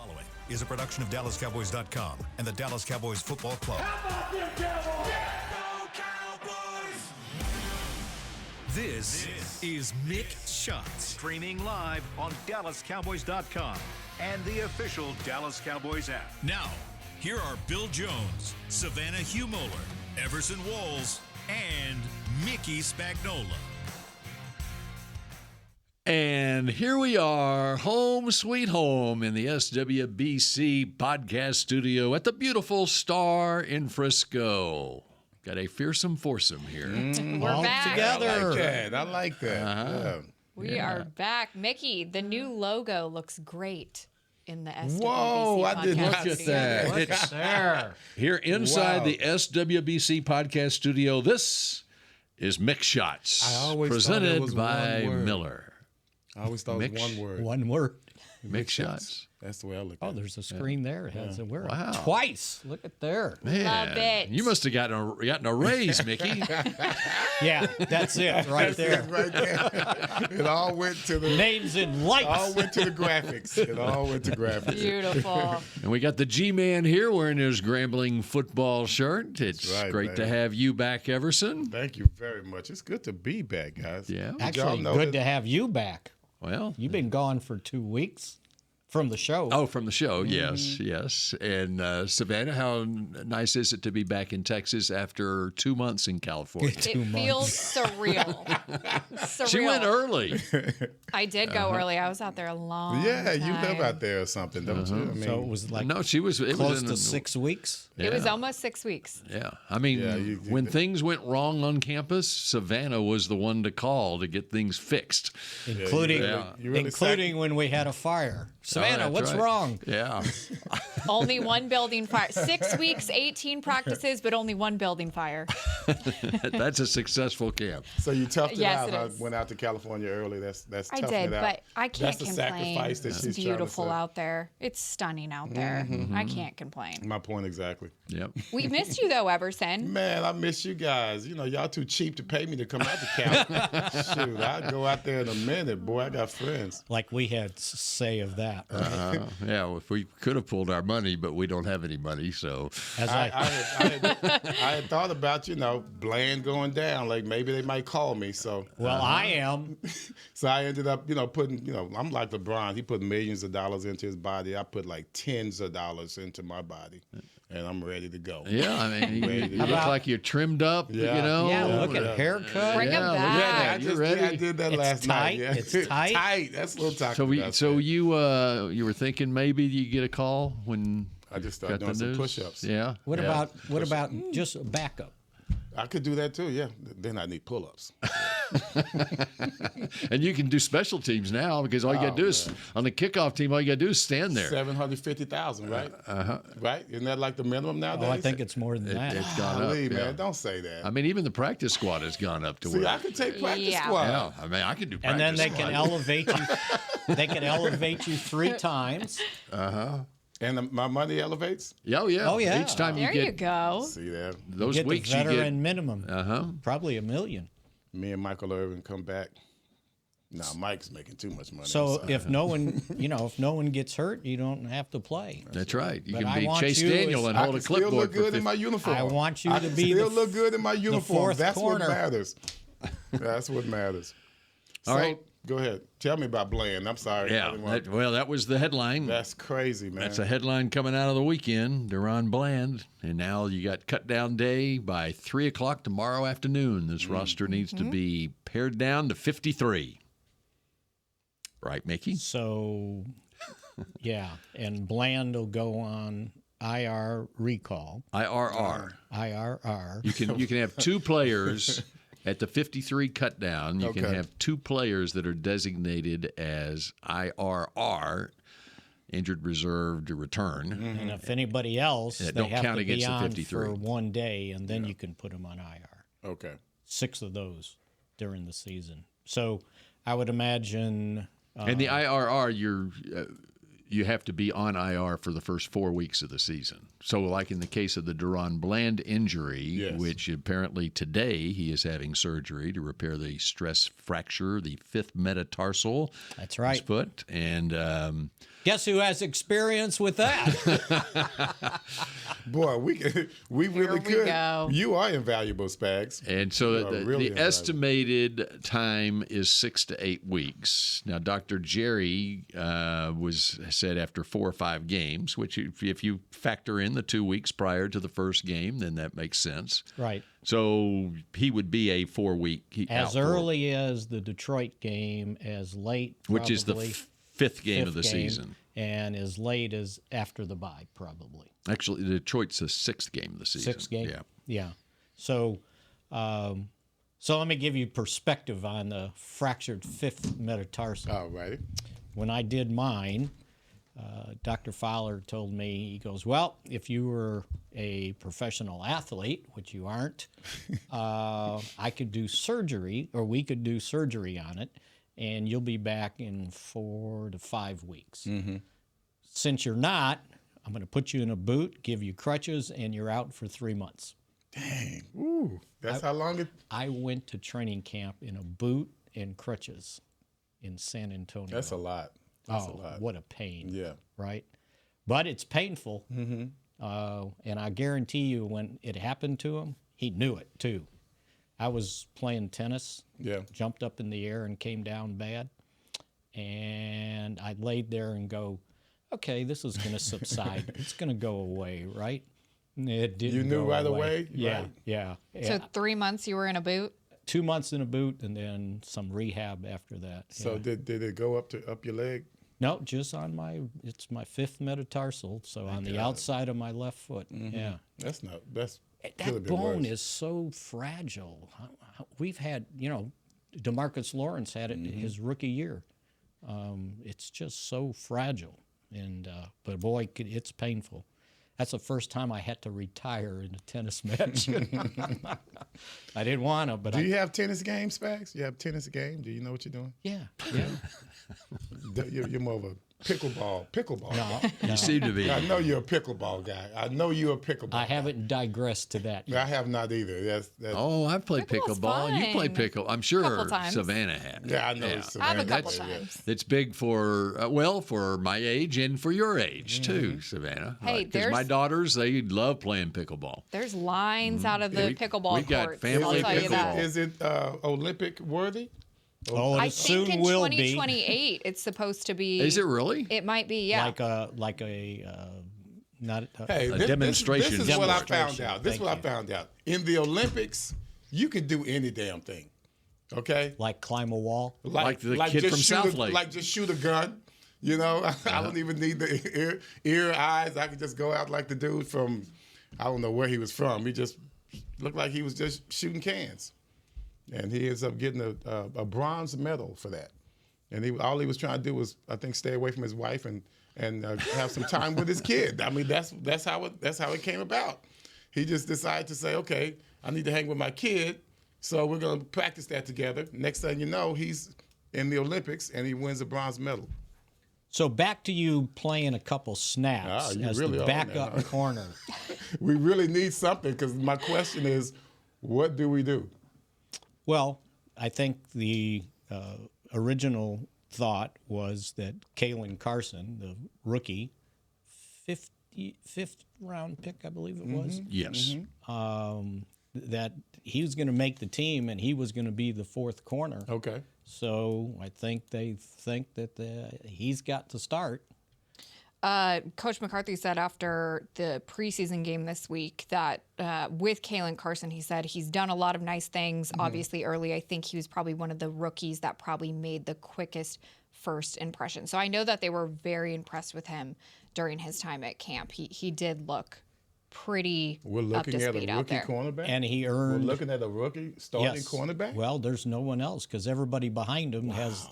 following is a production of DallasCowboys.com and the Dallas Cowboys Football Club. How about them Cowboys? Go Cowboys! This is Mick Shots, streaming live on DallasCowboys.com and the official Dallas Cowboys app. Now, here are Bill Jones, Savannah Humoller, Everson Walls, and Mickey Spagnola. And here we are, home sweet home in the SWBC podcast studio at the beautiful Star in Frisco. Got a fearsome foursome here. We're all back. together. I like that. Yeah. We are back. Mickey, the new logo looks great in the SWBC Whoa, I did podcast not Look at studio. that. Look It's there. here inside Wow. the SWBC podcast studio. This is Mick Shots, I always thought it presented was by one word. Miller. I always thought it was Mix. one word. One word. Mick Shots. That's the way I look Oh, at it. there's a screen there. It has a word. Wow. Twice. Look at there. Man, Love it. you must have gotten a raise, Mickey. Yeah, that's it right there. Right there. It all went to the Names in lights. all went to the graphics. It all went to graphics. Beautiful. And we got the G-Man here wearing his Grambling football shirt. It's right, great to man. have you back, Everson. Thank you very much. It's good to be back, guys. Yeah. Did y'all Actually, know good that- to have you back. Well, You've been gone for 2 weeks from the show. oh, from the show, yes. And Savannah, how nice is it to be back in Texas after 2 months in California? It feels surreal. Surreal. She went early. I did go early. I was out there a long Yeah, you live time. out there or something, don't you? I mean, So it was like No, she was. It close was in to 6 weeks. It was Yeah. almost 6 weeks. Yeah, I mean, Yeah, you- when things went wrong on campus, Savannah was the one to call to get things fixed. Including, you really including when we had a fire. Savannah, that's what's right. wrong? Yeah, Only one building fire. 6 weeks, 18 practices, but only one building fire. that's a successful camp. So you toughed it Yes, out. it huh? is. Went out to California early. That's I toughing did, it out. but I can't That's the complain. sacrifice that It's she's trying to beautiful say. out there. It's stunning out there. I can't complain. My point exactly. Yep. We missed you though, Everson. Man, I miss you guys. You know, y'all too cheap to pay me to come out to Cali. Shoot, I'd go out there in a minute, boy. I got friends. Like we had say of that. Yeah, well, if we could have pulled our money, but we don't have any money, so As I had thought about, Bland going down. Like maybe they might call me. So well, I am. so I ended up, putting, I'm like LeBron. He put millions of dollars into his body. I put like tens of dollars into my body, and I'm ready to go. yeah. I mean, you look about- like you're trimmed up. Yeah. You know. Yeah, look yeah. at haircut. Bring 'em Yeah, look back. at Yeah, that. You're ready. I did that It's last tight. night. Yeah. It's tight. tight. That's a little talking So about that. you were thinking maybe you get a call when I just got started the doing some news? push-ups. Yeah. What yeah. about just a backup? I could do that too, yeah. Then I need pull-ups. And you can do special teams now because all you got to do is on the kickoff team. All you got to do is stand there. 750,000, right? Right? Isn't that like the minimum nowadays? Oh, I think it's more than that. It's gone up. Golly, Yeah. man, don't say that. I mean, even the practice squad has gone up to See, where. I could take practice Yeah. squad. Yeah, I mean, I could do practice. And then they squad. can elevate you. They can elevate you 3 times. And my money elevates? Oh yeah. Oh, yeah. Each time There you you get go. See that? those Get weeks, the you veteran get. minimum. Probably $1 million. Me and Michael Irvin come back. Nah, Mike's making too much money. So I'm sorry. if no one, if no one gets hurt, you don't have to play. That's right. You But can I be want Chase you Daniel as- and I hold can a still clipboard look good for in my uniform. I want you I to can be still the look good in my uniform. fourth That's corner. what matters. That's what matters. All So, right. Go ahead. Tell me about Bland. I'm sorry. I Yeah. didn't want- That was the headline. that's crazy, man. That's a headline coming out of the weekend. DaRon Bland, and now you got cut down day by 3:00 tomorrow afternoon. This roster needs to be pared down to 53. Right, Mickey? So, yeah, and Bland will go on IR recall. IRR. IRR. You can have 2 players at the 53 cut down. You can Okay. have 2 players that are designated as IRR, injured reserve to return. And if anybody else, Yeah, they don't have count to against be the on 53. for 1 day, and then you can put them on IR. Okay. 6 of those during the season. So I would imagine And the IRR, you have to be on IR for the first 4 weeks of the season. So, like in the case of the DaRon Bland injury, Yes. which apparently today he is having surgery to repair the stress fracture, the fifth metatarsal. That's of right. his foot. And Guess who has experience with that? Boy, we really we could. go. You are invaluable, Spags. And so You are the, really the invaluable. estimated time is 6 to 8 weeks. Now, Dr. Jerry said after 4 or 5 games, which if you factor in the 2 weeks prior to the first game, then that makes sense. Right. So he would be a 4-week As early as the Detroit game, as late, which is the probably fifth game of the fifth game, season. and as late as after the bye, probably. Actually, Detroit's the 6th game of the season. Sixth game. Yeah. Yeah. So, so let me give you perspective on the fractured fifth metatarsal. All righty. When I did mine, Dr. Fowler told me, he goes, well, if you were a professional athlete, which you aren't, I could do surgery, or we could do surgery on it, and you'll be back in 4 to 5 weeks. Mm-hmm. Since you're not, I'm going to put you in a boot, give you crutches, and you're out for 3 months. Dang. Ooh, that's how long it. I went to training camp in a boot and crutches in San Antonio. That's a lot. That's a lot. What a pain. Yeah. Right? But it's painful. Mm-hmm. And I guarantee you when it happened to him, he knew it too. I was playing tennis, Yeah. jumped up in the air and came down bad. And I laid there and go, okay, this is going to subside. It's going to go away, right? And it didn't You knew go right away? Yeah, Right. yeah. So 3 months you were in a boot? 2 months in a boot and then some rehab after that. So yeah. did it go up your leg? No, just on it's my fifth metatarsal, so on the outside of my left foot. Mm-hmm. Yeah. That's could have That been bone worse. is so fragile. We've had, DeMarcus Lawrence had it Mm-hmm. his rookie year. It's just so fragile. And but boy, it's painful. That's the first time I had to retire in a tennis match. I didn't want to, but Do you have tennis games, Spags? You have tennis game? Do you know what you're doing? yeah. You're more of a pickleball. No, You seem to be. I know you're a pickleball guy. I know you're a pickleball. I haven't digressed to that yet. I have not either. That's Oh, I've played Pickleball's pickleball. You play fun. pickle. I'm sure Couple times. Savannah had. yeah, I know. Yeah. Savannah. I have a couple That's- times. It's big for for my age and for your age too, Savannah. Hey, because my there's- daughters they love playing pickleball. There's lines out of the pickleball we got courts. family I'll tell you that. pickleball. Is it Olympic worthy? Oh, I it think soon in will be. 2028 it's supposed to be. Is it really? It might be, yeah. Like a not a, Hey, A this- demonstration This is what I found Demonstration. out. This is Thank what I you. found out. In the Olympics, you can do any damn thing. Okay? like climb a wall. Like the kid just from shoot Southlake. Like just shoot a gun. You know, I don't even need the ear, eyes. I could just go out like the dude from, I don't know where he was from. He just looked like he was just shooting cans. And he ends up getting a bronze medal for that. And all he was trying to do was, I think, stay away from his wife and have some time with his kid. I mean, that's how it came about. He just decided to say, okay, I need to hang with my kid, so we're going to practice that together. Next thing you know, he's in the Olympics and he wins a bronze medal. So back to you playing a couple snaps you as really the are backup now. corner. We really need something because my question is, what do we do? Well, I think the original thought was that Kalen Carson, the rookie, fifth round pick, I believe it was, Yes. that he was going to make the team and he was going to be the fourth corner. Okay. So I think they think that he's got to start. Coach McCarthy said after the preseason game this week that with Kalen Carson, he said he's done a lot of nice things. Obviously, early, I think he was probably one of the rookies that probably made the quickest first impression. So I know that they were very impressed with him during his time at camp. He did look pretty We're up to looking at speed a out rookie there. cornerback. And he We're earned looking at a rookie starting cornerback. Well, there's no one else because everybody behind him has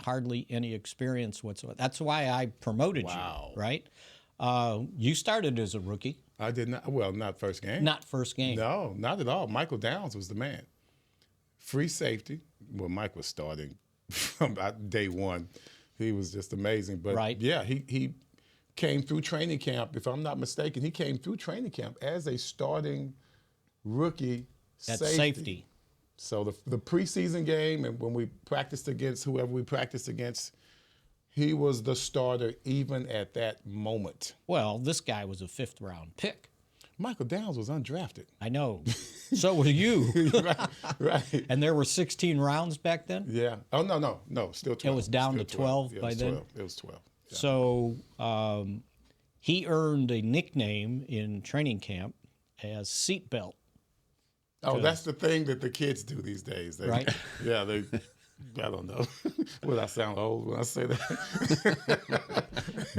hardly any experience whatsoever. That's why I promoted Wow. you, right? You started as a rookie, I did not. Well, not first game. not first game. No, not at all. Michael Downs was the man. Free safety. Well, Mike was starting from about day one. He was just amazing. But Right. yeah, he came through training camp. If I'm not mistaken, he came through training camp as a starting rookie At safety. So the preseason game and when we practiced against whoever we practiced against, he was the starter even at that moment. Well, this guy was a 5th-round pick. Michael Downs was undrafted. I know. So were you. Right. And there were 16 rounds back then? Yeah. Oh, no. Still 12. It was down Still to 12 Yeah, by it was then? 12. It was 12. Yeah. So he earned a nickname in training camp as Seatbelt. Oh, that's the thing that the kids do these days. Right. Yeah, I don't know. Would I sound old when I say that?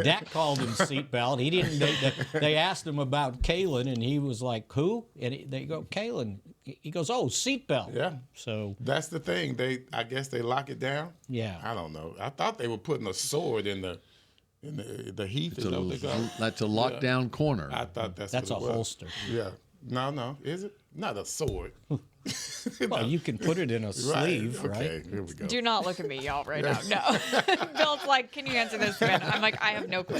Dak called him Seatbelt. He didn't. They asked him about Kalen, and he was like, "Who?" And they go, "Kalen." He goes, "Oh, Seatbelt." Yeah. So That's the thing. I guess they lock it down. yeah, I don't know. I thought they were putting a sword in the heath. Is that what they call it? That's a lockdown corner. I thought that's that's a what it was. holster. Yeah. No. Is it? Not a sword. Well, you can put it in a sleeve, right? Okay, here we go. Do not look at me, y'all, right now. No. Bill's like, can you answer this, man? I'm like, I have no clue.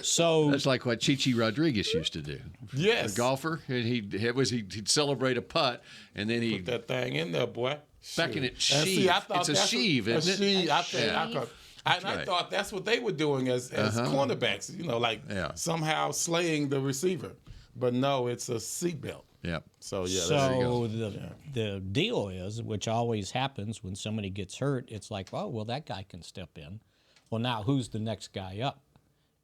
So That's like what Chichi Rodriguez used to do. Yes. A golfer, and he'd celebrate a putt, and then he'd Put that thing in there, boy. Becking Shoot. it sheave. It's a sheave, isn't it? Sheave. I Yeah. I thought that's what they were doing as cornerbacks, like Yeah. somehow slaying the receiver. But no, it's a seatbelt. Yep. So, yeah. So the deal is, which always happens when somebody gets hurt, it's like, oh, well, that guy can step in. Well, now who's the next guy up?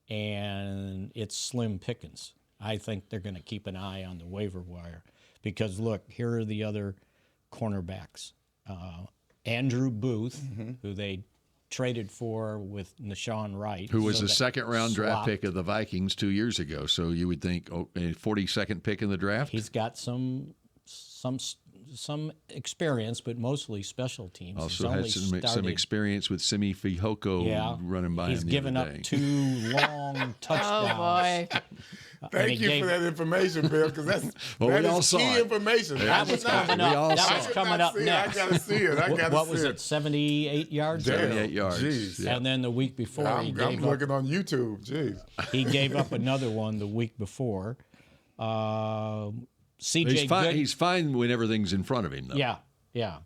And it's slim pickings. I think they're going to keep an eye on the waiver wire because, look, here are the other cornerbacks. Andrew Booth, who they traded for with Nashawn Wright. Who was so a that second-round draft swapped. pick of the Vikings 2 years ago. So you would think, a 42nd pick in the draft? He's got some experience, but mostly special teams. Also He's had only some started- experience with Simi Fihoko running by He's him the given other up day. 2 long touchdowns. Oh, boy. Thank you for that information, Bill, because Well, that we all is saw key it. information. That was coming We all up. saw That was it. coming up next. I got to see it. What was it? 78 yards. Damn. 78 yards. Jeez. Yeah. And then the week before, I'm looking on YouTube. Jeez. he gave up another one the week before. CJ He's fine. Good. He's fine when everything's in front of him, though. Yeah.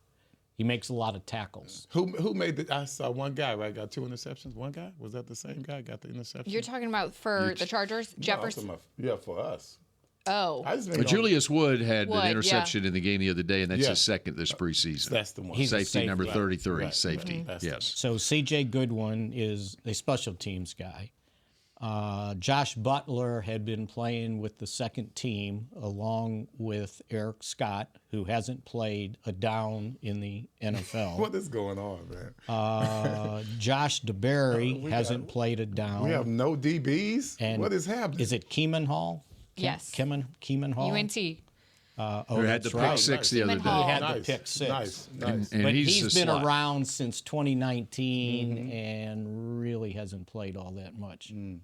He makes a lot of tackles. Who made the? I saw one guy, right? Got 2 interceptions. One guy? Was that the same guy? Got the interception? You're talking about for the Chargers? No, I'm Jefferson? talking about- yeah, for us. Oh. I just But Julius Wood had Wood, an yeah. interception in the game the other day, and that's Yeah. his second this preseason. That's the one. He's a Safety safety. number 33, Right, safety. right. That's the Yes. So CJ Goodwin is a special teams guy. Josh Butler had been playing with the second team along with Eric Scott, who hasn't played a down in the NFL. What is going on, man? Josh DeBerry we hasn't played a down. We have no DBs. And What is happening? Is it Keeman Hall? Yes. Keeman Hall? UNT. Who had the that's pick right. six the other Keeman Hall. day. Had the nice, pick six. Nice. And But he's he's the been slot. around since 2019 and really hasn't played all that much. And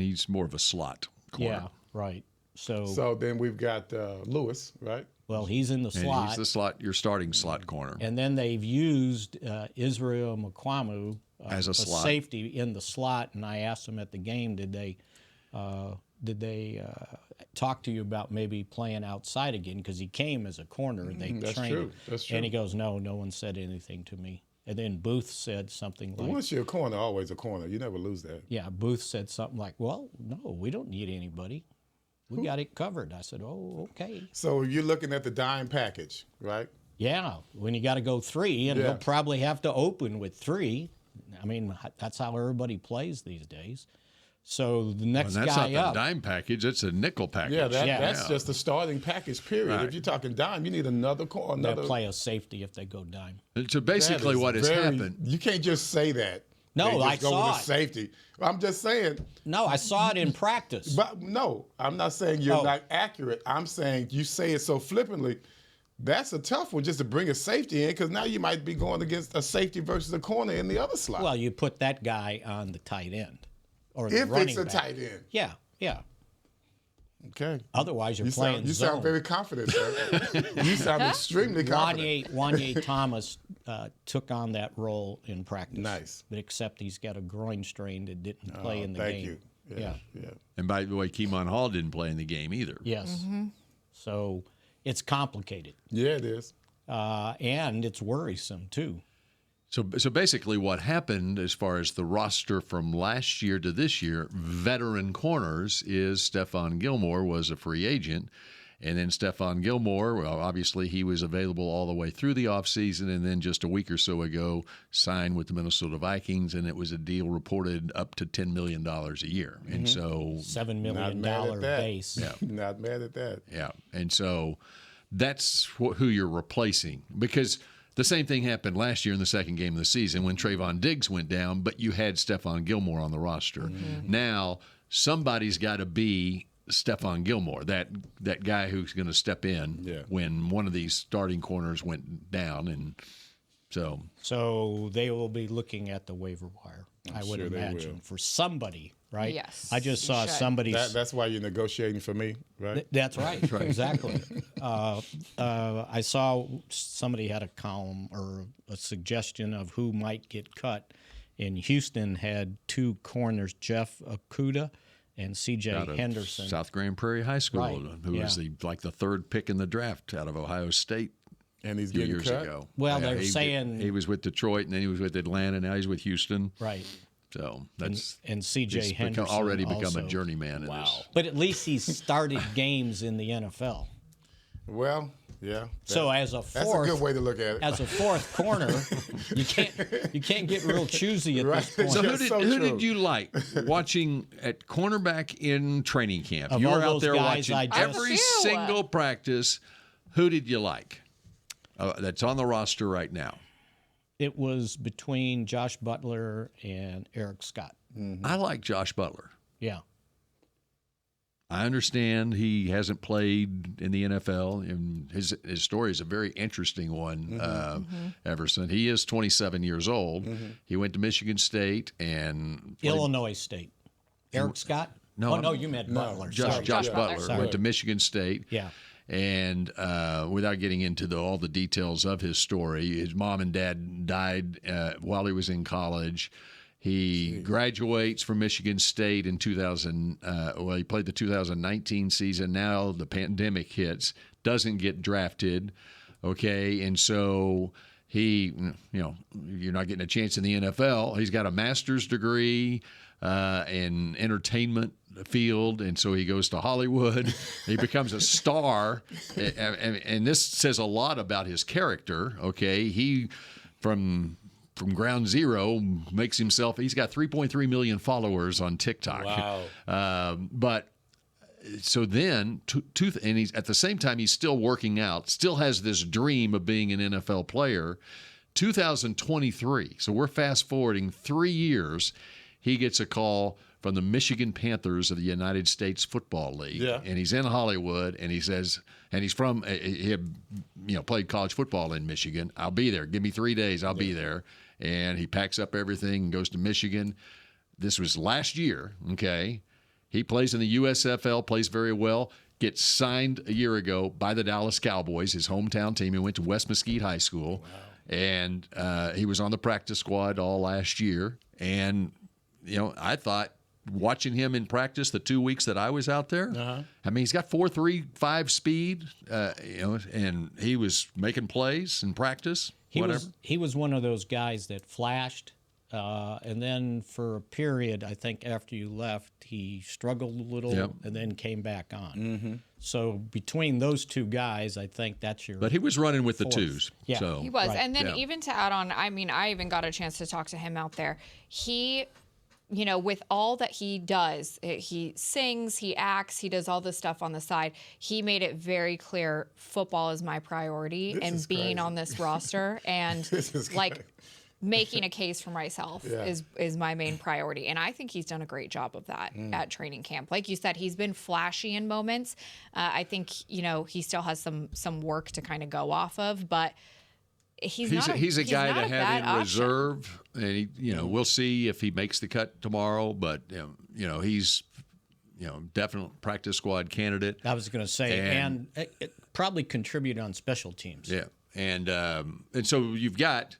he's more of a slot corner. Yeah, right. So, So then we've got Lewis, right? well, he's in the And slot. he's the slot, your starting slot corner. And then they've used Israel Mukwamu As a slot. safety in the slot. And I asked him at the game, did they talk to you about maybe playing outside again? Because he came as a corner and they That's trained true. him. That's true. And he goes, no one said anything to me. And then Booth said something like, Once you're a corner, always a corner. You never lose that. yeah, Booth said something like, well, no, we don't need anybody. We got it covered. I said, oh, okay. So you're looking at the dime package, right? Yeah, when you got to go 3, and Yeah. they'll probably have to open with 3. I mean, that's how everybody plays these days. So the next And that's guy not up, the dime package, it's a nickel package. Yeah, that's Yeah. just the starting package, period. Right. If you're talking dime, you need another corner. they'll play a safety if they go dime. So basically what has happened. You can't just say that. No, They just I go saw with it. a safety. I'm just saying, No, I saw it in practice. but no, I'm not saying you're Oh. not accurate. I'm saying you say it so flippantly. That's a tough one just to bring a safety in because now you might be going against a safety versus a corner in the other slot. Well, you put that guy on the tight end or the if running it's a back. tight end. Yeah. Okay. Otherwise, you're playing You zone. sound very confident, sir. You sound extremely confident. Wanye Thomas took on that role in practice. Nice. But except he's got a groin strain that didn't play in the Thank game. you. Yeah. And by the way, Keemon Hall didn't play in the game either. Yes. So it's complicated. Yeah, it is. And it's worrisome, too. So basically what happened as far as the roster from last year to this year, veteran corners, is Stephon Gilmore was a free agent. And then Stephon Gilmore, well, obviously he was available all the way through the offseason, and then just a week or so ago signed with the Minnesota Vikings, and it was a deal reported up to $10 million a year. And so $7 million base. Yeah. Not mad at that. Yeah, and so that's who you're replacing, because the same thing happened last year in the second game of the season when Trayvon Diggs went down, but you had Stephon Gilmore on the roster. Now somebody's got to be Stephon Gilmore, that guy who's going to step in when one of these starting corners went down, and so they will be looking at the waiver wire. I would imagine for somebody, right? Yes, I just saw somebody. That's why you're negotiating for me, right? That's right. Exactly. I saw somebody had a column or a suggestion of who might get cut, and Houston had two corners, Jeff Okudah and C.J. Henderson. South Grand Prairie High School, Right. who was the third pick in the draft out of Ohio State. And he's a few getting years cut? ago. Well, they're saying he was with Detroit, and then he was with Atlanta. Now he's with Houston. Right. So that's and C.J. Henderson already become also. a journeyman in this. But at least he's started games in the NFL. Well, yeah. So as a That's fourth, a good way to look at it. as a fourth corner, you can't get real choosy at this point. So Just so who true. did you like watching at cornerback in training camp? Of You all were out those there guys watching I just- every A few. single practice. Who did you like? That's on the roster right now. It was between Josh Butler and Eric Scott. I like Josh Butler. Yeah. I understand he hasn't played in the NFL, and his story is a very interesting one, Everson. He is 27 years old. He went to Michigan State and played, Illinois State. Eric Scott? No, Oh, no, you meant Butler. Sorry. Josh Butler Sorry. went to Michigan State. Yeah. And without getting into all the details of his story, his mom and dad died while he was in college. He graduates from Michigan State in 2000. He played the 2019 season. Now the pandemic hits, doesn't get drafted. Okay, and so he, you're not getting a chance in the NFL. He's got a master's degree in entertainment field, and so he goes to Hollywood. He becomes a star, and this says a lot about his character. Okay, he from ground zero makes himself. He's got 3.3 million followers on TikTok. Wow. But so then, and he's at the same time he's still working out. Still has this dream of being an NFL player. 2023. So we're fast forwarding 3 years. He gets a call from the Michigan Panthers of the United States Football League. Yeah. And he's in Hollywood, and he says, and he's from, he had, played college football in Michigan. I'll be there. Give me 3 days. I'll be there. And he packs up everything and goes to Michigan. This was last year, okay? He plays in the USFL, plays very well, gets signed a year ago by the Dallas Cowboys, his hometown team. He went to West Mesquite High School. Wow. And he was on the practice squad all last year. And, I thought, watching him in practice the 2 weeks that I was out there, I mean, he's got 4.35 speed, and he was making plays in practice. He was one of those guys that flashed, and then for a period, I think after you left, he struggled a little and then came back on. So between those two guys, I think that's your. But he was running with fourth. the twos. Yeah. So. He was. Right. And then even to add on, I mean, I even got a chance to talk to him out there. He, with all that he does, he sings, he acts, he does all this stuff on the side. He made it very clear football is my priority, and being crazy. on this roster and This is like crazy. making a case for myself is my main priority. And I think he's done a great job of that at training camp. Like you said, he's been flashy in moments. I think, he still has some work to kind of go off of, but he's a guy to have in option. reserve, and we'll see if he makes the cut tomorrow. But he's definite practice squad candidate. I was going to say, and it probably contribute on special teams. Yeah, and so you've got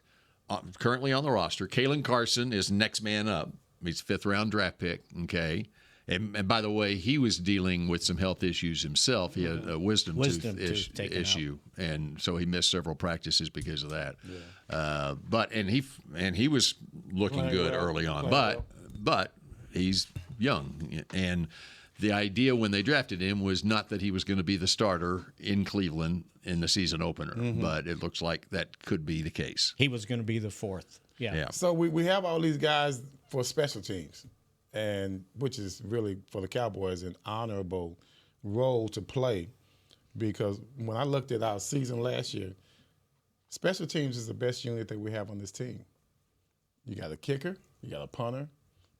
currently on the roster, Kalen Carson is next man up. He's a 5th-round draft pick. Okay. And by the way, he was dealing with some health issues himself. He had a wisdom tooth issue, and so he missed several practices because of that. Yeah. But he was looking good early on, but he's young, and the idea when they drafted him was not that he was going to be the starter in Cleveland in the season opener, but it looks like that could be the case. He was going to be the 4th. Yeah. So we have all these guys for special teams, and which is really for the Cowboys an honorable role to play, because when I looked at our season last year, special teams is the best unit that we have on this team. You got a kicker, you got a punter,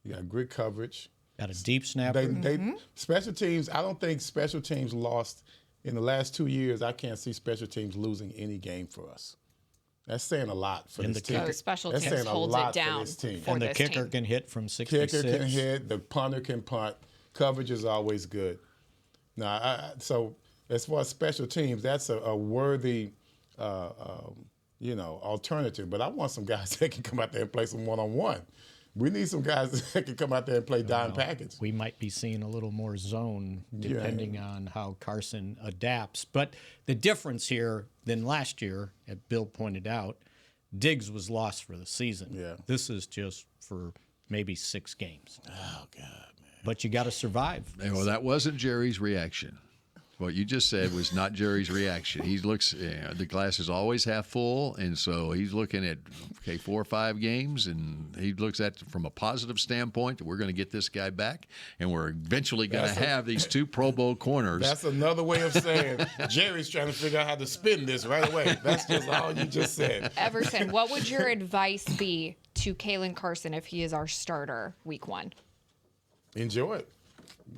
you got great coverage. Got a deep snapper. Special teams, I don't think special teams lost in the last 2 years. I can't see special teams losing any game for us. That's saying a lot for this team. Special That's teams saying a holds lot it down for this team. And the kicker can hit from 66. Kicker can hit. The punter can punt. Coverage is always good. Now, so as far as special teams, that's a worthy, alternative. But I want some guys that can come out there and play some one-on-one. We need some guys that can come out there and play dime package. We might be seeing a little more zone depending on how Carson adapts. But the difference here than last year, as Bill pointed out, Diggs was lost for the season. Yeah. This is just for maybe 6 games. Oh, God, man. But you got to survive. Well, that wasn't Jerry's reaction. What you just said was not Jerry's reaction. He looks, the glass is always half full, and so he's looking at 4 or 5 games, and he looks at it from a positive standpoint that we're going to get this guy back, and we're eventually going to have these 2 Pro Bowl corners. That's another way of saying Jerry's trying to figure out how to spin this right away. That's just all you just said. Everson, what would your advice be to Kalen Carson if he is our starter week 1? Enjoy it.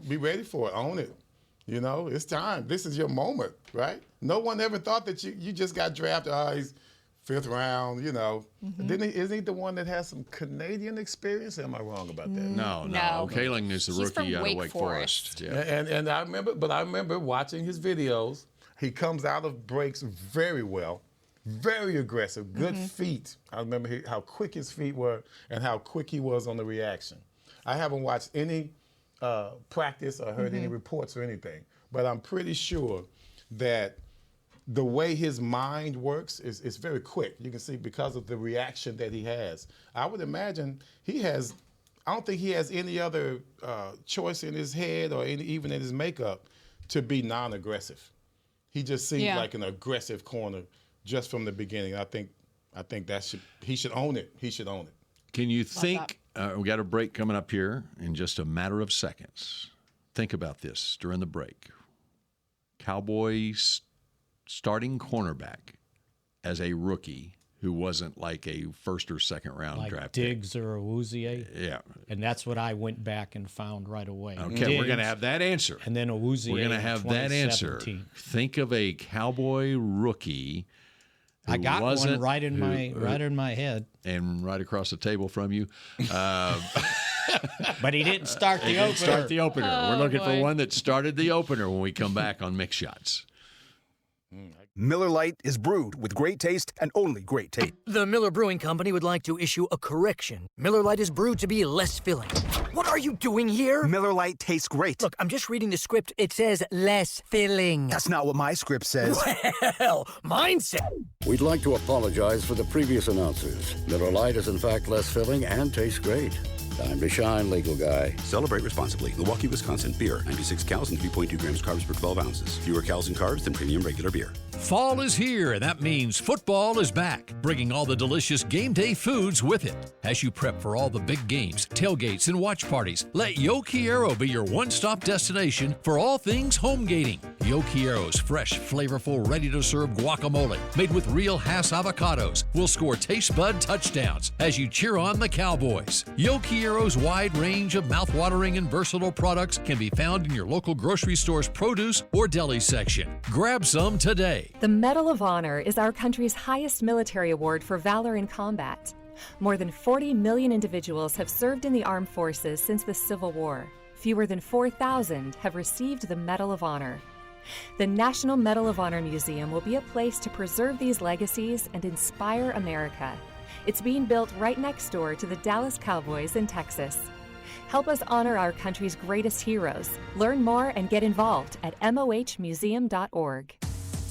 Be ready for it. Own it. It's time. This is your moment, right? No one ever thought that you just got drafted. Oh, he's 5th round, Isn't he the one that has some Canadian experience? Am I wrong about that? No. Kalen is the rookie out of Wake Forest. Yeah. And I remember watching his videos. He comes out of breaks very well, very aggressive, good feet. I remember how quick his feet were and how quick he was on the reaction. I haven't watched any practice or heard any reports or anything, but I'm pretty sure that the way his mind works is very quick. You can see because of the reaction that he has. I would imagine I don't think he has any other choice in his head or even in his makeup to be non-aggressive. He just seems like an aggressive corner just from the beginning. I think he should own it. He should own it. Can you think? We got a break coming up here in just a matter of seconds. Think about this during the break. Cowboys starting cornerback as a rookie who wasn't like a 1st or 2nd round like draft Diggs pick. or Awuzie. Yeah. And that's what I went back and found right away. Okay, Diggs, we're going to have that answer. And then Awuzie. We're going to have that answer. Think of a Cowboy rookie. I got one right in my head, and right across the table from you. But he didn't start the opener. We're looking for one that started the opener when we come back on Mick Shots. Miller Lite is brewed with great taste and only great taste. The Miller Brewing Company would like to issue a correction. Miller Lite is brewed to be less filling. What are you doing here? Miller Lite tastes great. Look, I'm just reading the script. It says less filling. That's not what my script says. Well, mine says... We'd like to apologize for the previous announcers. Miller Lite is in fact less filling and tastes great. Time to shine, legal guy. Celebrate responsibly. Milwaukee, Wisconsin. Beer. 96 calories and 3.2 grams carbs per 12 ounces. Fewer calories and carbs than premium regular beer. Fall is here, and that means football is back, bringing all the delicious game day foods with it. As you prep for all the big games, tailgates, and watch parties, let Yo Quiero be your one-stop destination for all things home gating. Yo Quiero's fresh, flavorful, ready-to-serve guacamole, made with real Hass avocados, will score taste bud touchdowns as you cheer on the Cowboys. Yo Quiero's wide range of mouth-watering and versatile products can be found in your local grocery store's produce or deli section. Grab some today. The Medal of Honor is our country's highest military award for valor in combat. More than 40 million individuals have served in the armed forces since the Civil War. fewer than 4,000 have received the Medal of Honor. The National Medal of Honor Museum will be a place to preserve these legacies and inspire America. It's being built right next door to the Dallas Cowboys in Texas. Help us honor our country's greatest heroes. Learn more and get involved at mohmuseum.org.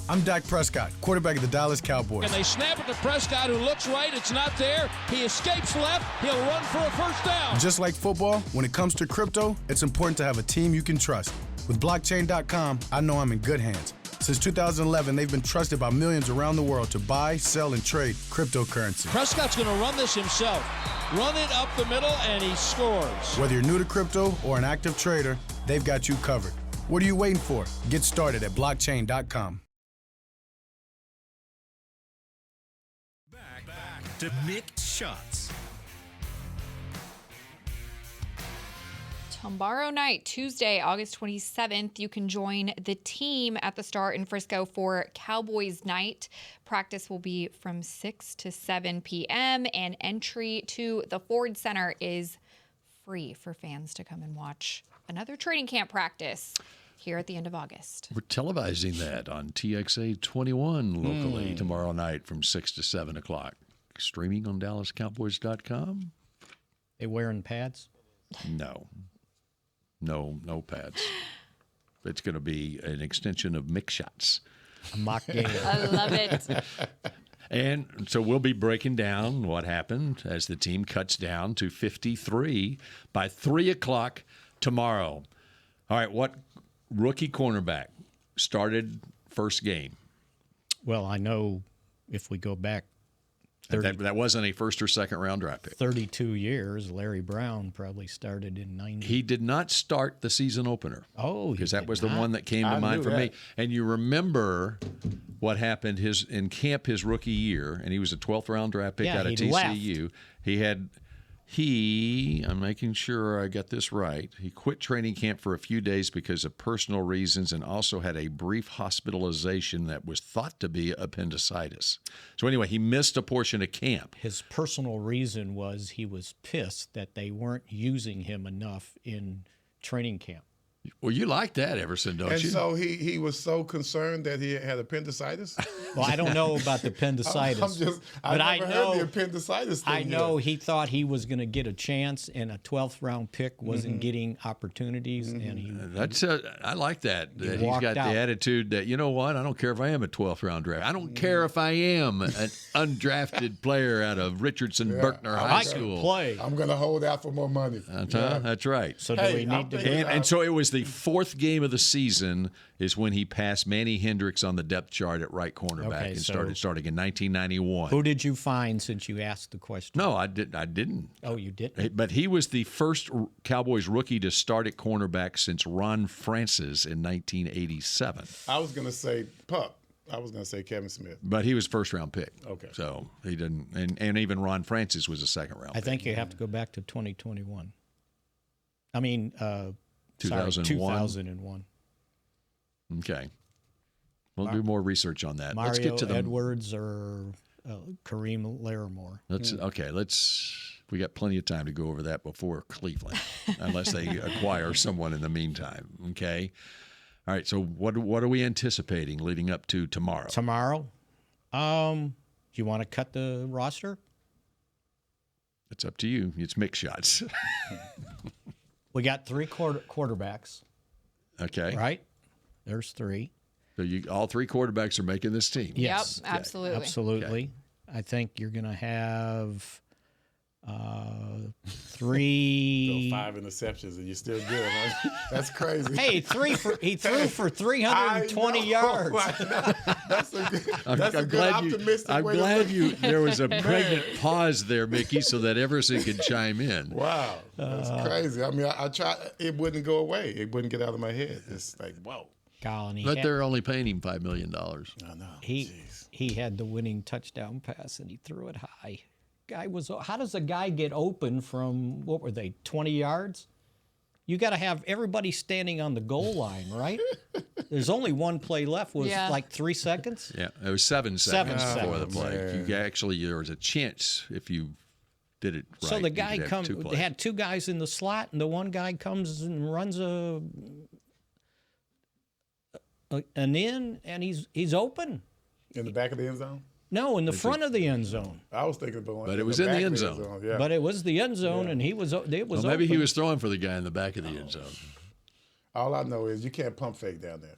I'm Dak Prescott, quarterback of the Dallas Cowboys. And they snap it to Prescott, who looks right. It's not there. He escapes left. He'll run for a first down. Just like football, when it comes to crypto, it's important to have a team you can trust. With blockchain.com, I know I'm in good hands. Since 2011, they've been trusted by millions around the world to buy, sell, and trade cryptocurrency. Prescott's going to run this himself. Run it up the middle, and he scores. Whether you're new to crypto or an active trader, they've got you covered. What are you waiting for? Get started at blockchain.com. Back to Mick Shots. Tomorrow night, Tuesday, August 27th, you can join the team at the Star in Frisco for Cowboys night. Practice will be from 6 to 7 p.m. and entry to the Ford Center is free for fans to come and watch another training camp practice here at the end of August. We're televising that on TXA 21 locally tomorrow night from 6 to 7 o'clock. Streaming on DallasCowboys.com. They wearing pads? No pads. It's going to be an extension of Mick Shots. A mock game. I love it. And so we'll be breaking down what happened as the team cuts down to 53 by 3 o'clock tomorrow. All right, what rookie cornerback started first game? Well, I know if we go back that wasn't a first or second round draft pick. 32 years, Larry Brown probably started in 90. He did not start the season opener. Oh, because that was the one that came to mind for me. And you remember what happened in camp his rookie year, and he was a 12th round draft pick out of TCU. Left. I'm making sure I got this right. He quit training camp for a few days because of personal reasons and also had a brief hospitalization that was thought to be appendicitis. So anyway, he missed a portion of camp. His personal reason was he was pissed that they weren't using him enough in training camp. Well, you like that, Everson, don't and you? And so he was so concerned that he had appendicitis? Well, I don't know about the appendicitis. I never heard the appendicitis thing. I know he thought he was going to get a chance, and a 12th round pick wasn't getting opportunities. And I like that. He's got out. the attitude that, you know what, I don't care if I am a 12th round draft. I don't care if I am an undrafted player out of Richardson Berkner High School. Play. I'm going to hold out for more money. That's right. So do we need to? And so it was the fourth game of the season is when he passed Manny Hendricks on the depth chart at right cornerback and starting in 1991. Who did you find since you asked the question? No, I didn't. Oh, you didn't? But he was the first Cowboys rookie to start at cornerback since Ron Francis in 1987. I was going to say Pup. I was going to say Kevin Smith. But he was first-round pick. Okay. So he didn't – and even Ron Francis was a second-round pick. I think you have to go back to 2021. I mean 2001. Okay. We'll do more research on that. Mario let's get to Edwards or Kareem Larimore. We got plenty of time to go over that before Cleveland, unless they acquire someone in the meantime. Okay. All right. So what are we anticipating leading up to tomorrow? Tomorrow, do you want to cut the roster? It's up to you. It's Mick Shots. We got three quarterbacks. Okay. Right? There's three. So all three quarterbacks are making this team. Yes. Yep, absolutely. Absolutely. Okay. I think you're going to have three. Go 5 interceptions and you're still good, huh? That's crazy. Hey, he threw for 320 yards. That's a good optimistic way to look. There was a pregnant pause there, Mickey, so that Everson could chime in. Wow. That's crazy. I mean, I tried. It wouldn't go away. It wouldn't get out of my head. It's like, whoa. But they're only paying him $5 million. I know. He had the winning touchdown pass, and he threw it high. How does a guy get open from, 20 yards? You got to have everybody standing on the goal line, right? There's only one play left. Like 3 seconds? Yeah, it was 7 seconds before the play. There was a chance if you did it right. So the you guy could have comes. two They plays. had two guys in the slot, and the one guy comes and runs an in, and he's open. In the back of the end zone? No, in the front of the end zone. I was thinking about But it was in the back end of zone. Yeah. But it was the end zone, and he was. It was. Well, maybe he open. was throwing for the guy in the back of the end zone. All I know is you can't pump fake down there.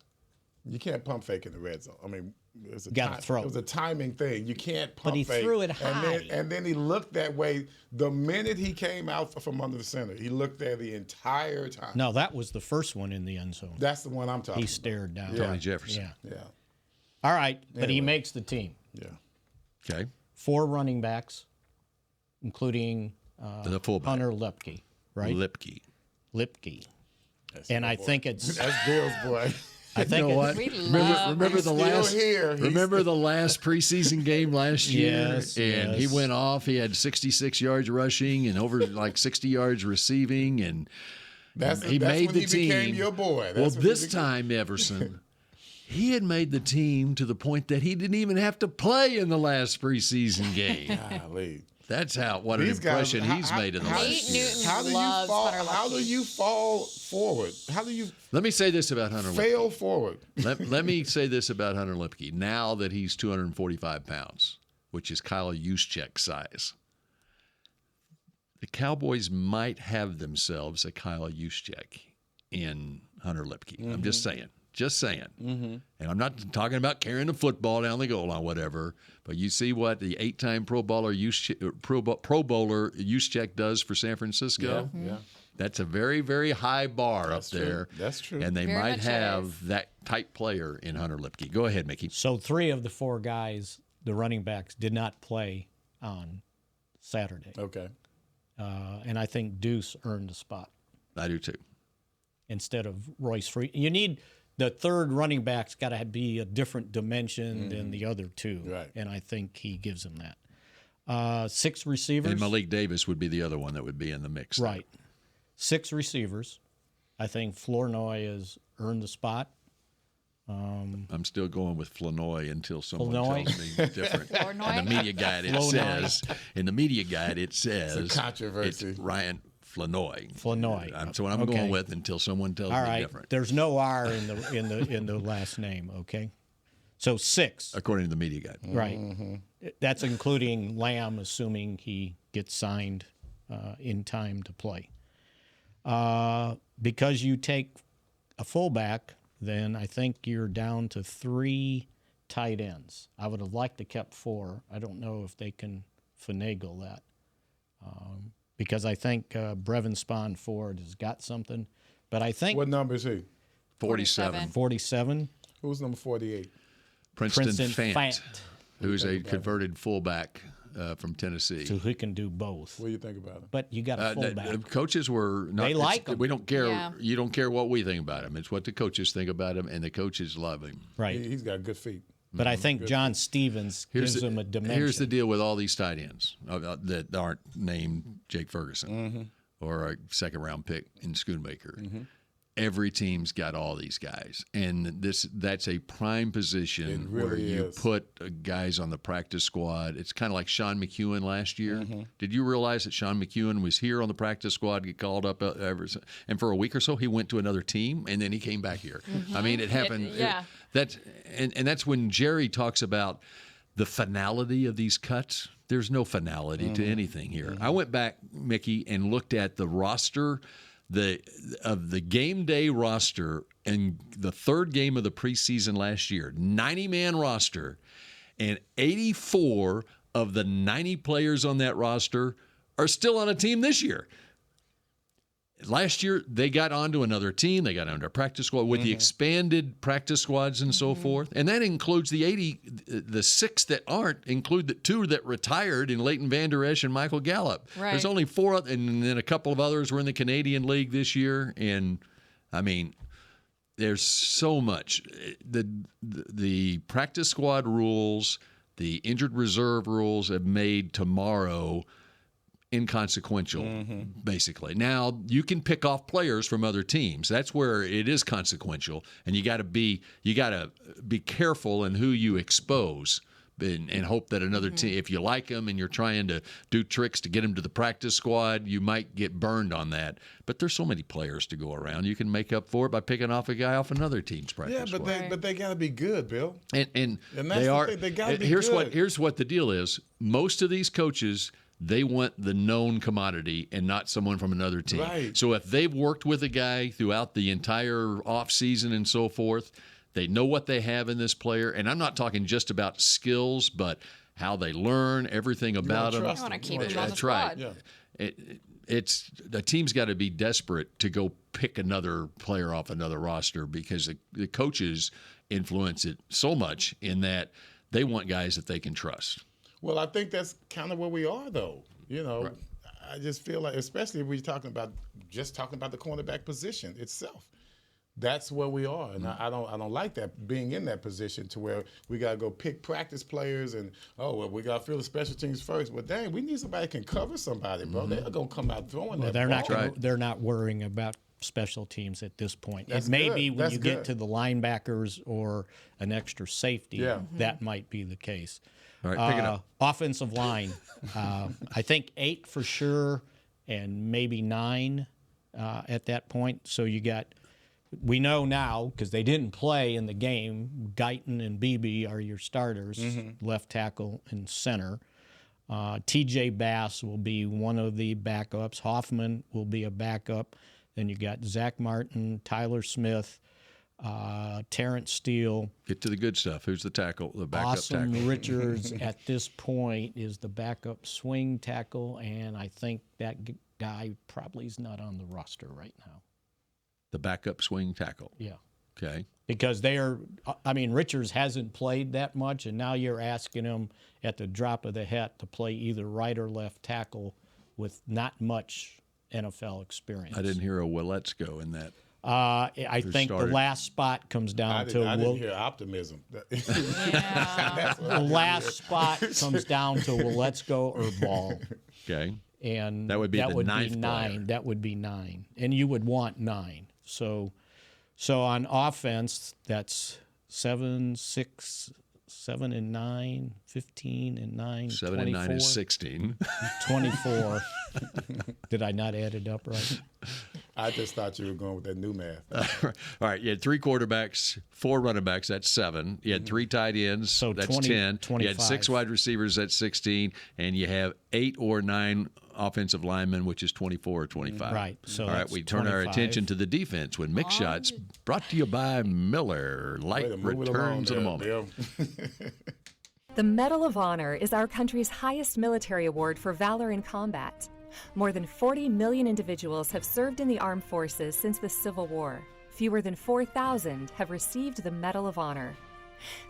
You can't pump fake in the red zone. I mean, it's a Gotta throw. It was a timing thing. You can't pump But he fake. threw it high. And then he looked that way. The minute he came out from under the center, he looked there the entire time. No, that was the first one in the end zone. That's the one I'm talking He about. stared down. Tony Jefferson. Yeah. Yeah. All right, but he Anyway. makes the team. Yeah. Okay. 4 running backs, including The fullback. Hunter Lipke, right? Lipke. And I think it's. That's Bill's boy. I think You know it's, what? We Remember He's the still last here. remember the last preseason game last year? Yes, And he yes. went off. He had 66 yards rushing and over like 60 yards receiving, and That's he that's made when the he team. became your boy. Well, That's when he this became- time, Everson, he had made the team to the point that he didn't even have to play in the last preseason game. Golly. That's what an These guys- impression he's how- made in the how- last Nate year. Newton How do you loves fall? Hunter How do Lipke. you fall forward? How do you Let me say this about Hunter Lipke. fail forward? Let me say this about Hunter Lipke. Now that he's 245 pounds, which is Kyle Juszczyk's size, the Cowboys might have themselves a Kyle Juszczyk in Hunter Lipke. I'm just saying. Just saying. And I'm not talking about carrying the football down the goal line, whatever. But you see what the 8-time Pro Bowler Juszczyk does for San Francisco? Yeah. That's a very, very high bar up true. there. That's true. And they Very might much have is. that type player in Hunter Lipke. Go ahead, Mickey. so 3 of the 4 guys, the running backs, did not play on Saturday. Okay. And I think Deuce earned a spot I do too. instead of Royce Freeman. You need the third running back's got to be a different dimension than the other 2. Right. And I think he gives him that. 6 receivers. And Malik Davis would be the other one that would be in the mix. there. Right. 6 receivers. I think Flournoy has earned the spot. I'm still going with Flanoy until someone Flournoy? tells me different. Flournoy? In the media guide, it Flournoy. says. In the media guide, it says. It's a controversy. It's Ryan Flanoy. Flournoy. That's what I'm Okay. going with until someone tells All me right. different. There's no R in the last name, okay? So 6. According to the media guide. Right. That's including Lamb, assuming he gets signed in time to play. Because you take a fullback, then I think you're down to 3 tight ends. I would have liked to kept 4. I don't know if they can finagle that. Because I think Brevin Spawn Ford has got something. But I think What number is he? 47. 47, Who's number 48? Princeton, Princeton Fant, Fant. who's a converted fullback from Tennessee. So he can do both. What do you think about him? But you got a fullback. Coaches were not. They like it's- him. We don't care. Yeah. You don't care what we think about him. It's what the coaches think about him, and the coaches love him. Right. He's got good feet. But I think John Stevens gives him a dimension. Here's the deal with all these tight ends that aren't named Jake Ferguson or a second-round pick in Schoonmaker. Every team's got all these guys, and that's a prime position It really where you is. put guys on the practice squad. It's kind of like Sean McEwen last year. Did you realize that Sean McEwen was here on the practice squad, get called up, and for a week or so he went to another team, and then he came back here. I mean, it happened. yeah. And that's when Jerry talks about the finality of these cuts. There's no finality to anything here. I went back, Mickey, and looked at the roster, of the game day roster in the third game of the preseason last year. 90-man roster, and 84 of the 90 players on that roster are still on a team this year. Last year, they got onto another team. They got onto a practice squad with the expanded practice squads and so forth. And that includes the 6 that aren't, include the 2 that retired in Leighton Vander Esch and Michael Gallup. Right. There's only 4, and then a couple of others were in the Canadian League this year. And, I mean, there's so much. The practice squad rules, the injured reserve rules have made tomorrow inconsequential, basically. Now, you can pick off players from other teams. That's where it is consequential, and you got to be careful in who you expose, and hope that another team, if you like them and you're trying to do tricks to get them to the practice squad, you might get burned on that. But there's so many players to go around. You can make up for it by picking off a guy off another team's practice squad. But they got to be good, Bill. And that's they the are. thing. They got to be here's good. Here's what the deal is. Most of these coaches, they want the known commodity and not someone from another team. Right. So if they've worked with a guy throughout the entire offseason and so forth, they know what they have in this player. And I'm not talking just about skills, but how they learn, everything about them. You want to keep them on the squad. That's right. It's the team's got to be desperate to go pick another player off another roster because the coaches influence it so much in that they want guys that they can trust. Well, I think that's kind of where we are, though. Right. I just feel like, especially if we're talking about the cornerback position itself, that's where we are, and I don't like that, being in that position to where we got to go pick practice players and we got to fill the special teams first. But dang, we need somebody that can cover somebody, bro. They're gonna come out throwing that ball. They're not worrying about special teams at this point. That's it may good. be when That's you good. get to the linebackers or an extra safety, that might be the case. All right, pick it up. Offensive line, I think 8 for sure, and maybe 9 at that point. So we know now, because they didn't play in the game, Guyton and Beebe are your starters, left tackle and center. TJ Bass will be one of the backups. Hoffman will be a backup. Then you got Zach Martin, Tyler Smith, Terrence Steele. Get to the good stuff. Who's the tackle? The backup Awesome tackle. Richards at this point is the backup swing tackle, and I think that guy probably is not on the roster right now. The backup swing tackle. Yeah. Okay. Because Richards hasn't played that much, and now you're asking him at the drop of the hat to play either right or left tackle with not much NFL experience. I didn't hear a Willetsko in that. I think the last spot comes down to I didn't hear optimism. The last spot comes down to Willetsko or Ball. Okay. And that would be the ninth player. That would be 9. And you would want 9. So on offense, that's 7, 6, 7 and 9, 15 and 9, 7 24. and 9 is 16. 24. Did I not add it up right? I just thought you were going with that new math. All right, you had 3 quarterbacks, 4 running backs, that's 7. You had 3 tight ends, so that's 20, 10. 25. You had 6 wide receivers, that's 16. And you have 8 or 9 offensive linemen, which is 24 or 25. Right. So all right, we turn our attention to the defense when Mick Shots, brought to you by Miller. Light returns in a moment. The Medal of Honor is our country's highest military award for valor in combat. More than 40 million individuals have served in the armed forces since the Civil War. Fewer than 4,000 have received the Medal of Honor.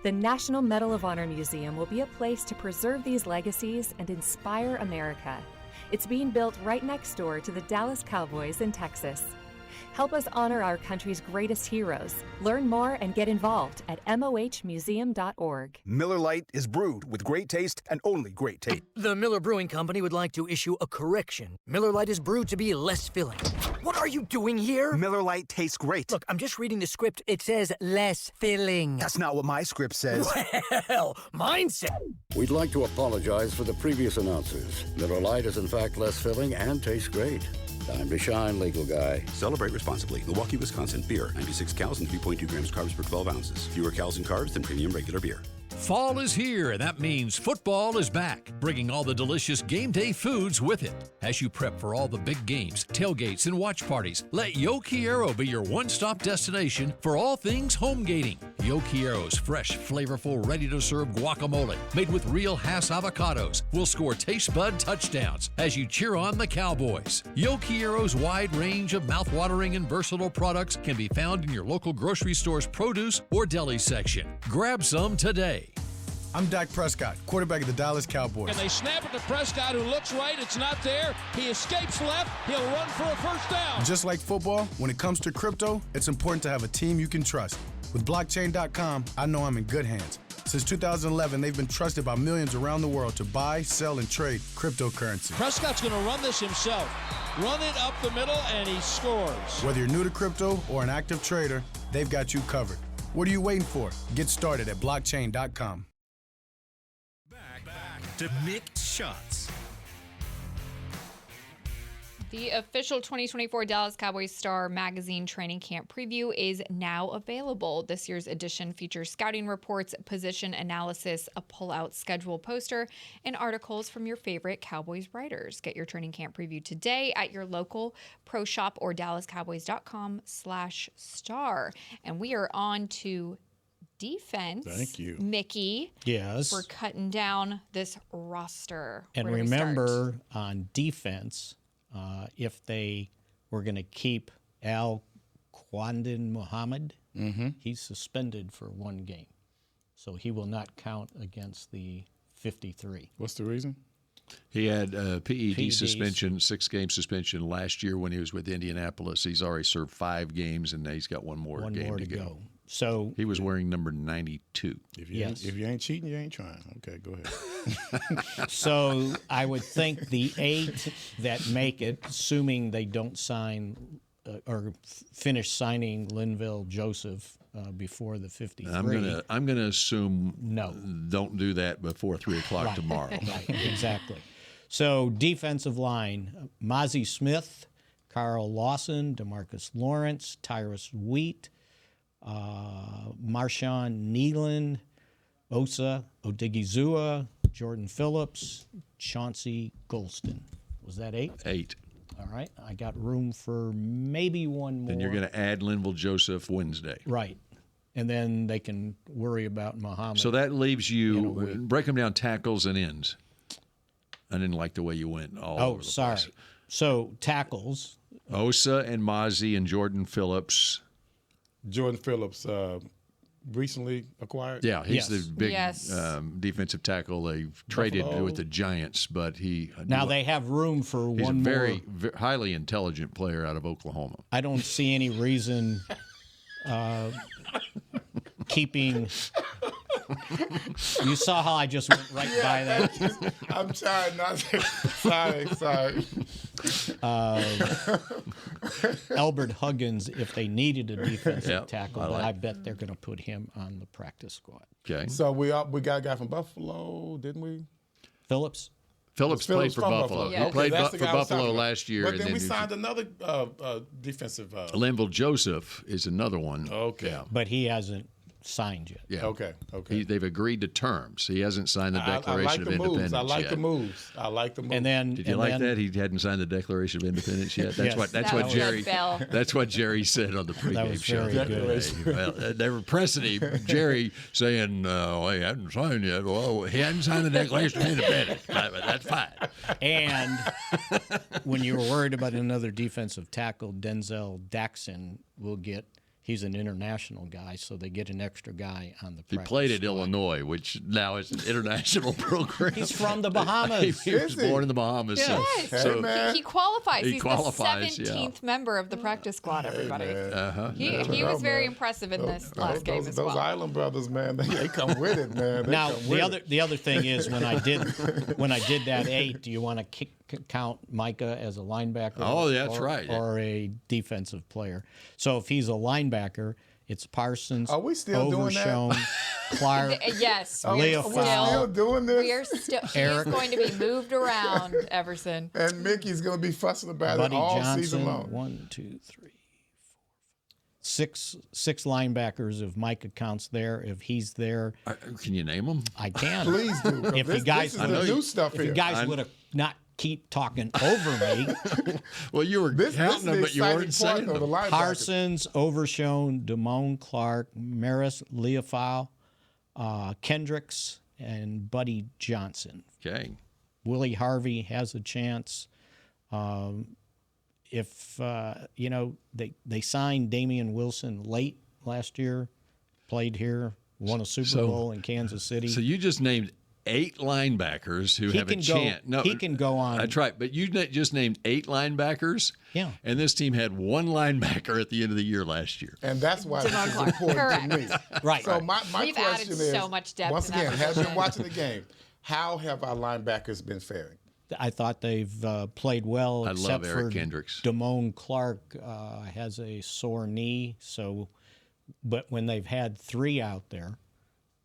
The National Medal of Honor Museum will be a place to preserve these legacies and inspire America. It's being built right next door to the Dallas Cowboys in Texas. Help us honor our country's greatest heroes. Learn more and get involved at mohmuseum.org. Miller Lite is brewed with great taste and only great taste. The Miller Brewing Company would like to issue a correction. Miller Lite is brewed to be less filling. What are you doing here? Miller Lite tastes great. Look, I'm just reading the script. It says less filling. That's not what my script says. Well, mine says... We'd like to apologize for the previous announcers. Miller Lite is in fact less filling and tastes great. Time to shine, legal guy. Celebrate responsibly. Milwaukee, Wisconsin. Beer. 96 calories and 3.2 grams carbs per 12 ounces. Fewer calories and carbs than premium regular beer. Fall is here, and that means football is back, bringing all the delicious game day foods with it. As you prep for all the big games, tailgates, and watch parties, let Yo Quiero be your one-stop destination for all things home gating. Yo Quiero's fresh, flavorful, ready-to-serve guacamole, made with real Hass avocados, will score taste bud touchdowns as you cheer on the Cowboys. Yo Quiero's wide range of mouth-watering and versatile products can be found in your local grocery store's produce or deli section. Grab some today. I'm Dak Prescott, quarterback of the Dallas Cowboys. And they snap it to Prescott, who looks right. It's not there. He escapes left. He'll run for a first down. Just like football, when it comes to crypto, it's important to have a team you can trust. With blockchain.com, I know I'm in good hands. Since 2011, they've been trusted by millions around the world to buy, sell, and trade cryptocurrency. Prescott's going to run this himself. Run it up the middle, and he scores. Whether you're new to crypto or an active trader, they've got you covered. What are you waiting for? Get started at blockchain.com. to Mick Shots. The official 2024 Dallas Cowboys Star Magazine training camp preview is now available. This year's edition features scouting reports, position analysis, a pull-out schedule poster, and articles from your favorite Cowboys writers. Get your training camp preview today at your local pro shop or dallascowboys.com/star. And we are on to defense. Thank you, Mickey. Yes. We're cutting down this roster. And Where do we remember, on defense, if they were going to keep Al Quandin Muhammad, he's suspended for one game. So he will not count against the 53. What's the reason? He had a PED suspension, 6-game suspension last year when he was with Indianapolis. He's already served 5 games, and he's got one more game to go. So he was wearing number 92. If you ain't cheating, you ain't trying. Okay, go ahead. So I would think the 8 that make it, assuming they don't sign or finish signing Linval Joseph before the 53. I'm gonna assume no. Don't do that before 3:00 tomorrow. Right, exactly. So defensive line: Mozzie Smith, Carl Lawson, DeMarcus Lawrence, Tyrus Wheat, Marshawn Nealon, Osa Odigizua, Jordan Phillips, Chauncey Golston. Was that 8? 8. All right. I got room for maybe one more. Then you're going to add Linval Joseph Wednesday. Right. And then they can worry about Muhammad. So that leaves you, break them down, tackles and ends. I didn't like the way you went all over the place. So tackles. Osa and Mozzie and Jordan Phillips. Jordan Phillips, recently acquired? Yeah, he's the big defensive tackle they traded Buffalo. with the Giants, but he now they have room for he's one a more. very highly intelligent player out of Oklahoma. I don't see any reason keeping. You saw how I just went right by that. I'm trying not to. Sorry. Albert Huggins, if they needed a defensive tackle, I I bet they're going to put him on the practice squad. Okay. So we got a guy from Buffalo, didn't we? Phillips played for Buffalo. Yeah. He played that's the for guy I was Buffalo talking about. last year. But then we signed another defensive. Linval Joseph is another one. Okay. Yeah. but he hasn't signed yet. Yeah. Okay. They've agreed to terms. He hasn't signed the Declaration of Independence I like yet. the moves. And then Did you like that? He hadn't signed the Declaration of Independence yet. That's Yes. That's That what was Jerry. Bill. That's what Jerry said on the pregame was show. very good. Well, they were pressing him. Jerry saying, well, he hadn't signed yet. Well, he hadn't signed the Declaration of Independence. But that's fine. And when you were worried about another defensive tackle, Denzel Daxon will get. He's an international guy, so they get an extra guy on the practice He played at squad. Illinois, which now is an international program. He's from the Bahamas. He was born in the Bahamas. Yeah. Yes. So He qualifies. He He's qualifies, the 17th member of the practice squad, everybody. He was very impressive in this last game as well. Those Island brothers, man, they come with it, man. They Now come with the other thing is when I did that 8, do you want to count Micah as a linebacker? Oh, that's right. Or a defensive player. So if he's a linebacker, it's Parsons. Are we still doing that? Overshown, Clark. Yes, Leah we're Fowle. still doing this? We are still. He Eric. is going to be moved around, Everson. And Mickey's going to be fussing about Buddy it all Johnson. season long. 1, 2, 3, 4, 5. Six linebackers. If Micah counts there, if he's there, Can you name them? I can. Please do. 'cause If you this guys, is the new stuff if here. you guys would have not keep talking over me. Well, you were This counting is them, the but you weren't exciting saying part of the them. linebacker. Parsons, Overshown, Damone Clark, Maris Leofau, Kendricks, and Buddy Johnson. Okay. Willie Harvey has a chance. If they signed Damian Wilson late last year, played here, won a Super Bowl in Kansas City. So you just named 8 linebackers who have a chance. No, he can go on. That's right, but you just named 8 linebackers. Yeah. And this team had 1 linebacker at the end of the year last year. And that's why this is Clark. important to me. Right. So my We've question added is, so much depth once in that again, have been position. watching the game. How have our linebackers been faring? I thought they've played well, I except love Eric for Kendricks. Damone Clark has a sore knee. So, but when they've had 3 out there,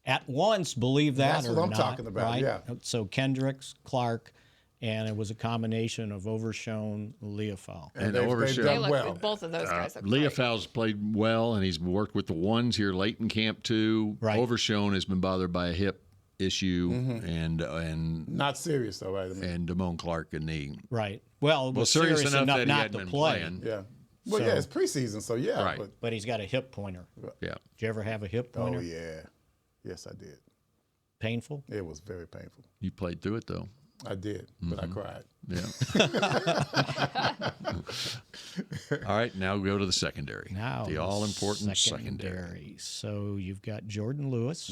at once, believe that That's or what I'm not, talking about, right? yeah. So Kendricks, Clark, and it was a combination of Overshone, Leofold. And And they've done well. Both of those guys look great. Leofau's played well, and he's worked with the ones here late in camp too. Right. Overshone has been bothered by a hip issue, and Not serious though, right? I mean, and Damone Clark a knee. Right. Well, it was serious serious enough enough that he not hadn't to been play. playing. yeah. Well, So- yeah, it's preseason, so yeah. Right. But he's got a hip pointer. Yeah. Did you ever have a hip Oh pointer? yeah. Yes, I did. Painful? It was very painful. You played through it though. I did, but I cried. Yeah. All right, now we go to the secondary. Now the all-important secondary. So you've got Jordan Lewis,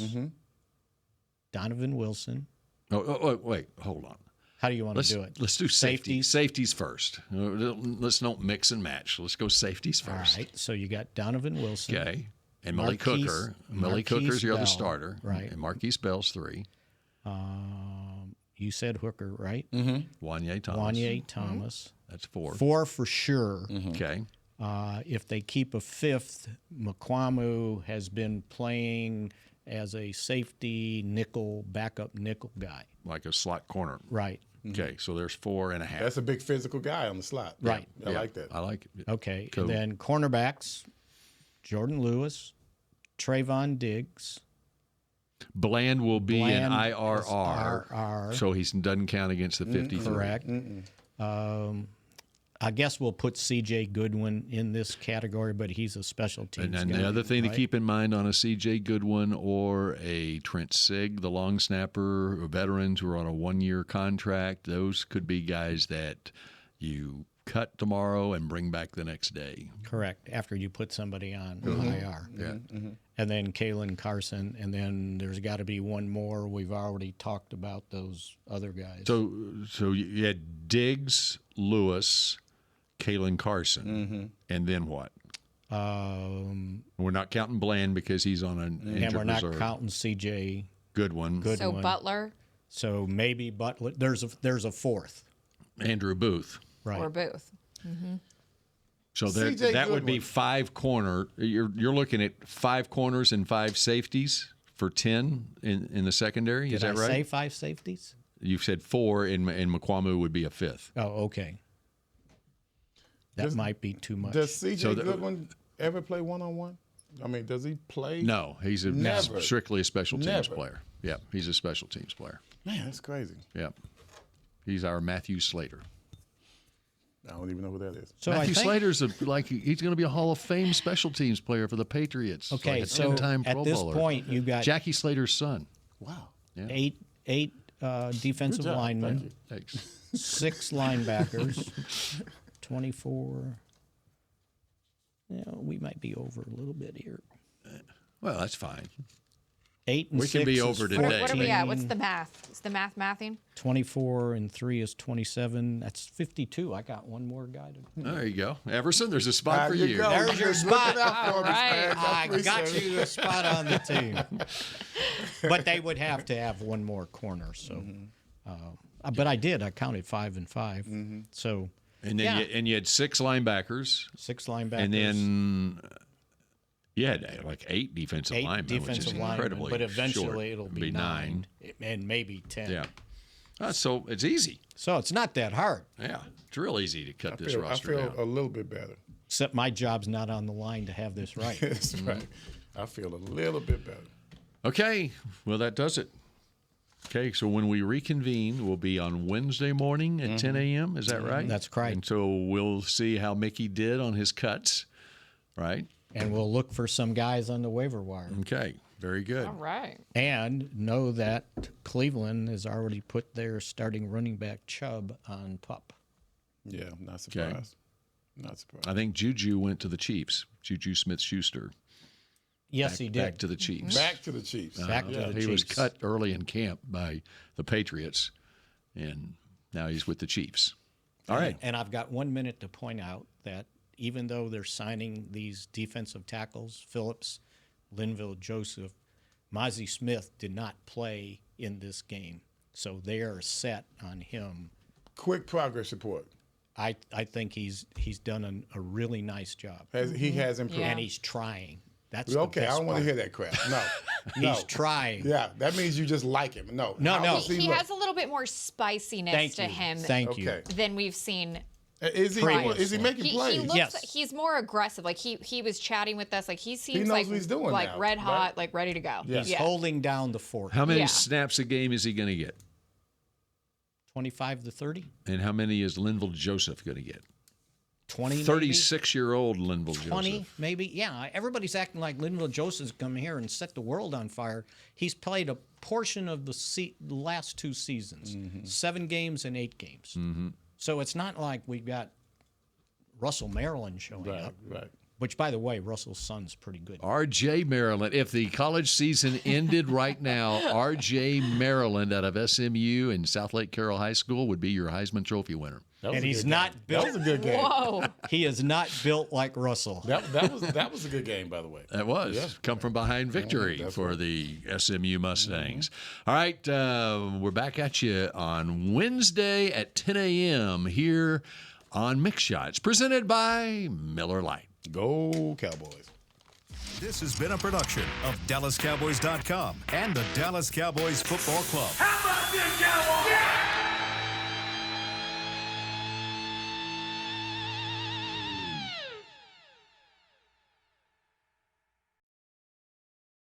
Donovan Wilson. Oh, wait, hold on. How do you want Let's to do it? Let's do safeties. Safeties first. Let's don't mix and match. Let's go safeties All first. right. So you got Donovan Wilson. Okay. And Millie Marquise- Cooker. Millie Marquise Cooker's your other Bell, starter. right. And Marquise Bell's 3. You said Hooker, right? Wanye Thomas. Wanye Thomas. That's 4. 4 for sure. Okay. If they keep a 5th, McQuamu has been playing as a safety nickel, backup nickel guy. Like a slot corner. Right. Okay, so there's 4.5. That's a big physical guy on the slot. Right. I like that. I like it. Okay. Cool. And then cornerbacks, Jordan Lewis, Trayvon Diggs. Bland will be an Bland IRR, IRR. so he doesn't count against the 53. Correct. I guess we'll put C.J. Goodwin in this category, but he's a special teams And then guy, the other thing right? to keep in mind on a C.J. Goodwin or a Trent Sig, the long snapper, or veterans who are on a 1-year contract, those could be guys that you cut tomorrow and bring back the next day. Correct. After you put somebody on IR. Yeah. And then Kalen Carson, and then there's got to be one more. We've already talked about those other guys. So you had Diggs, Lewis, Kalen Carson, and then what? We're not counting Bland because he's on an injured and we're not reserve. counting C.J. Goodwin. So Butler So maybe Butler. There's a 4th. Andrew Booth. Right. or Booth. So C.J. that would be Goodwin. 5 corner. You're looking at 5 corners and 5 safeties for 10 in the secondary. Is Did that I right? say 5 safeties? You've said 4, and McQuamu would be a 5th. Oh, okay. That might be too much. Does C.J. So Goodwin ever play one-on-one? I mean, does he play? No, he's Never. strictly a special teams Never. player. Yeah, he's a special teams player. Man, that's crazy. Yeah, he's our Matthew Slater. I don't even know who that is. So Matthew I think, Slater's he's going to be a Hall of Fame special teams player for the Patriots. Okay, like a so 10-time at Pro this Bowler. point, you got Jackie Slater's son. Wow. Yeah. eight defensive Good job. linemen, Thank you. Thanks. 6 linebackers, 24. Yeah, we might be over a little bit here. Well, that's fine. 8 and We 6 can be is over today. What are we at? What's 14. the math? Is the mathing? 24 and 3 is 27. That's 52. I got one more guy to. There you go. Everson, there's a spot for you. go. There's your You're spot. looking out for me, Right. Spags. I got appreciate it. you a spot on the team. But they would have to have one more corner. So, but I did. I counted 5 and 5. So, And then Yeah. you had 6 linebackers, 6 linebackers. and then you had like 8 defensive 8 linemen, defensive which is linemen. incredibly But eventually short. it'll be 9 and maybe 10. Yeah. So it's easy. So it's not that hard. Yeah, it's real easy to cut this I roster feel down. a little bit better. Except my job's not on the line to have this right. That's right. I feel a little bit better. Okay, well, that does it. Okay, so when we reconvene, we'll be on Wednesday morning at 10 a.m. Is that right? That's correct. And so we'll see how Mickey did on his cuts, right? And we'll look for some guys on the waiver wire. Okay, very good. All right. And know that Cleveland has already put their starting running back Chubb on PUP. Yeah, I'm not surprised. Not surprised. I think Juju went to the Chiefs. Juju Smith-Schuster. Yes, he did. Back to the Chiefs. Back to the Chiefs. Back to the He was Chiefs. cut early in camp by the Patriots, and now he's with the Chiefs. All right. And I've got 1 minute to point out that even though they're signing these defensive tackles, Phillips, Linville, Joseph, Mozzie Smith did not play in this game. So they are set on him. Quick progress report. I think he's done a really nice job. He has improved. And he's trying. That's the okay. I best don't want to part. hear that crap. No. No. He's trying. Yeah, that means you just like him. No. No, How no. does He look? has a little bit more spiciness to him Thank you. than we've seen. Is he making plays? He looks Yes. like he's more aggressive. Like he was chatting with us. Like he seems knows like what he's doing like now, red hot, right? like ready to go. He's holding down the fort. How many Yeah. snaps a game is he going to get? 25 to 30? And how many is Linville Joseph going to get? 20 36-year-old Linville 20 Joseph. maybe. Yeah, everybody's acting like Linville Joseph's come here and set the world on fire. He's played a portion of the last 2 seasons, 7 games and 8 games. So it's not like we've got Russell Maryland showing up. Right. Which, by the way, Russell's son's pretty good. R.J. Maryland. If the college season ended right now, R.J. Maryland out of SMU and South Lake Carroll High School would be your Heisman Trophy winner. And he's not built. That was a good game. Whoa. He is not built like Russell. That was a good game, by the way. That was. Yeah. Come from behind victory for the SMU Mustangs. All right, we're back at you on Wednesday at 10 a.m. here on Mick Shots, presented by Miller Lite. Go Cowboys. This has been a production of DallasCowboys.com and the Dallas Cowboys Football Club. How about this, Cowboys? Yeah!